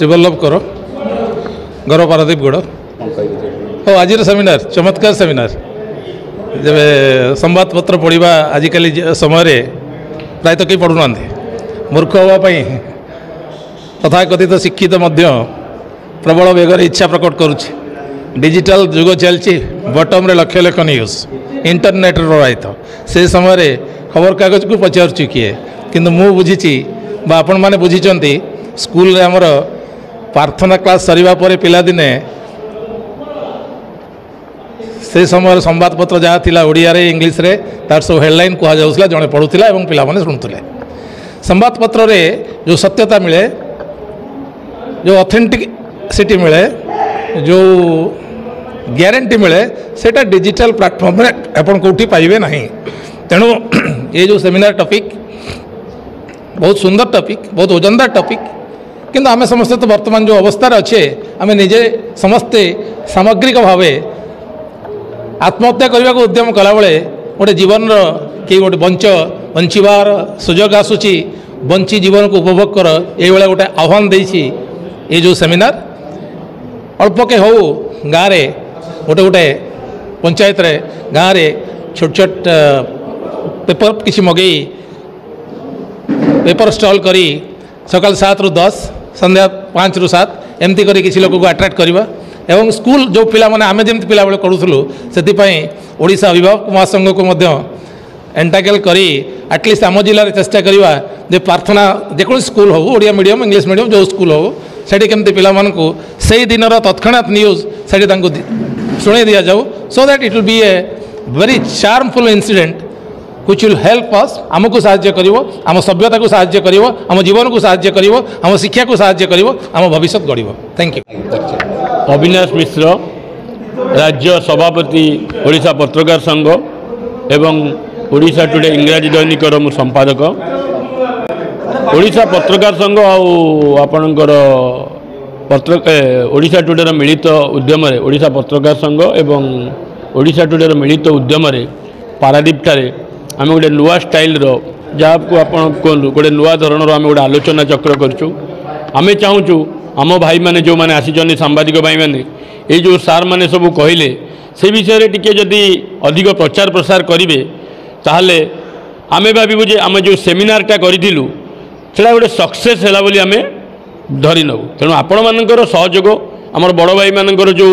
श्रीवल्लभ कर गौरव पारादीप गौड़ हाँ आज सेमिनार चमत्कार सेमिनार जब संवादपत्र पढ़ा आजिकल समय प्रायतः कहीं पढ़ुना मूर्ख हाँपाई तथाकथित शिक्षित प्रबल बेगर इच्छा प्रकट करुच्ची डिजिटल जुग चलती बटम रे लक्ष लक्ष न्यूज इंटरनेट रायत से समय खबर कागज को पचारुची किए किंतु मु बुझी आपण मैंने बुझी स्कूल रे हमर प्रार्थना क्लास सरीबा परे पिला दिने से समय संवादपत्र जहाँ थिला ओडिया रे इंग्लिश रे तार सब हेडलाइन कह जाउसला जने पढुथिला एवं पिला माने सुनुथिले संवादपत्र रे जो सत्यता मिले जो ऑथेंटिसिटी मिले जो ग्यारंटी मिले सेटा डिजिटल प्लेटफॉर्म रे आपण कोठी पाइबे नहीं तेणु ये जो सेमिनार टॉपिक बहुत सुंदर टॉपिक बहुत वजनदार टॉपिक किंतु आमे समस्ते तो वर्तमान जो अवस्था अच्छे आमे निजे समस्ते सामग्रिक भाव आत्महत्या करने को उद्यम कला बेले गोटे जीवन कि गोटे बंचार सुजोग आसूची बंची जीवन को उपभोग कर ये गोटे आह्वान देछि ये जो सेमिनार अल्प के हो गाँव रे गोटे गोटे पंचायत रे गाँव रे छोट छोट पेपर किसी मगई पेपर स्टॉल करी सकाल 7 ରୁ 10 संध्या 5 ରୁ 7 एमती करी किसी लोक को अट्रैक्ट करवा एवं स्कूल जो पिला माने आमे जेमती पिला बेले करूथलु सेति पई ओडिशा अभिभावक महासंघ को मध्य एंटाकल करी एटलिस्ट आम जिले में चेष्टा करवा जे प्रार्थना जेको स्कूल हो ओडिया मीडियम इंग्लिश मीडियम जो स्कूल हो सेठी केमती पिला मानकु सेही दिनर तत्क्षणात न्यूज सेठी तांको सुने दिया जाऊ so that it will be a very charmful incident which will help us आमको साहाय्य करिवो आम सभ्यता को साहाय्य करिवो आम जीवन को साहाय्य करिवो आम शिक्षा को साहाय्य करिवो आम भविष्य गढ़िवो थैंक यू अविनाश मिश्र राज्य सभापति ओडिशा पत्रकार संघ एवं ओडिशा टुडे इंग्राजी दैनिकर मु संपादक ओडिशा पत्रकार संघ आपणकर ओडिशा टुडे मिलित उद्यम ओडिशा पत्रकार संघ एवं ओडिशा टुडे मिलित उद्यम पारादीप ठारे आम गोटे नुआ स्टाइल जहाँ को आप कहूँ गोटे नुआ धरण आम गोटे आलोचना चक्र करूँ आम चाहूँ आम भाई मैंने जो मैंने आसी सांबादिक भाई मैंने ये जो सार मैंने सब कहले से विषय टी जदि अधिक प्रचार प्रसार करेंगे ताहले आम भावु जे आम जो सेमिनारटा करूँ से गोटे सक्सेस है बोली आम धरी नबू तेणु आपण मानकर सहयोग आमर बड़ भाई मानकर जो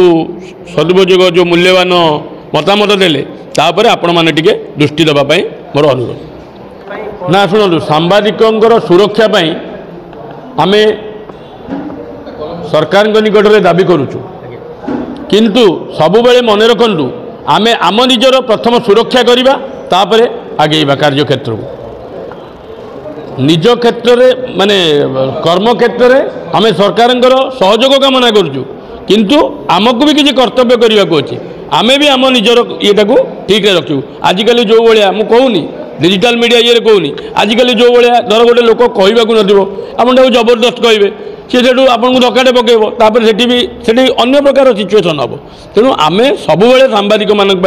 सदुपयोग जो मूल्यवान मतामत देले तापर आपण माने टिके दृष्टि देवाई मोर अनुरोध ना शुणु सांबादिकों सुरक्षा पाई आमे सरकार निकट में दाबी करुचु किंतु सबु बेले मन रखु आमे आम निजर प्रथम सुरक्षा करवा तापर आगेवा कार्य क्षेत्र को निज क्षेत्र में माने कर्म क्षेत्र में आमे सरकार सहयोग कामना करुचु किंतु आमको भी किसी कर्तव्य करने को अच्छे आमे भी आम निजर ये ठीक रखू आजिकल जो भाया मुझे कहूनी डिजिटल मीडिया ये कहूनी आजिकल जो भाया धर गोटे लोक कहवाक नथिबो आपन जबरदस्त कहे सी से आपको धक्काटे पकेब से अन्य प्रकार सिचुएसन हम तेणु आम सब सांबादिक मानक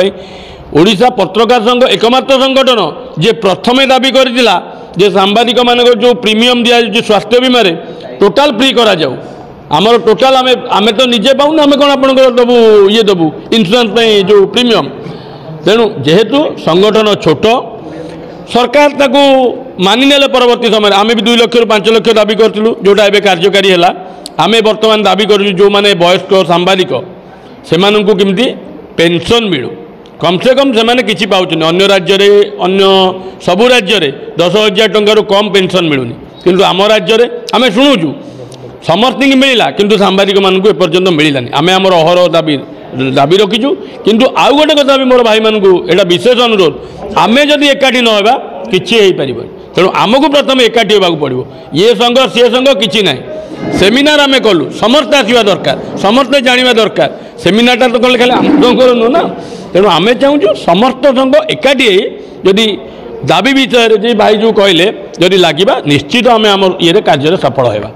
ओडिशा पत्रकार संघ एकमात्र संगठन जे प्रथमे दाबी करथिला जे सांबादिक मानक जो प्रीमियम दिया स्वास्थ्य बीमा टोटाल फ्री करा जाऊ आमर टोटाल आमे तो निजे पाऊँ आम कौन आप दबू ये दबू इन्शुरांस जो प्रीमियम तेणु जेहेतु संगठन छोट सरकार ताकू मानिने परवर्ती समय आम भी 2 लाख रू 5 लाख दाबी करूँ जोटा एवं कार्यकारी है आम बर्तमान दाबी करूँ जो मैंने वयस्क सांबादिक से केमती पेंशन मिलू कम से कम से मैंने किसी पाँच अन्य राज्य अन्य सबू राज्य 10,000 टंकार कम पेंशन मिलूनी किंतु आम राज्य आम शुणुचु समस्त मिलला किंतु सांबादिक मानक एपर्यंत मिलानी आम आमर अहर दाबी रखीचु किंतु आउ गोटे कथा भी मोर भाई मानक एटा विशेष अनुरोध आम जदि एकाठी नवा किसी हो पार तेणु आमको प्रथम एकाठी होगा पड़ो ये संघ सी संघ किसी ना सेमिनार आम कलु समस्ते आसवा दरकार समस्ते जाना दरकार सेमिनारटा तो कले खाली आमर नुह ना तेणु आम चाहूँ समस्त संघ एकाठी जदि दाबी विषय भाई जो कहले जदि लगे निश्चित आम आम ये कार्य सफल होगा।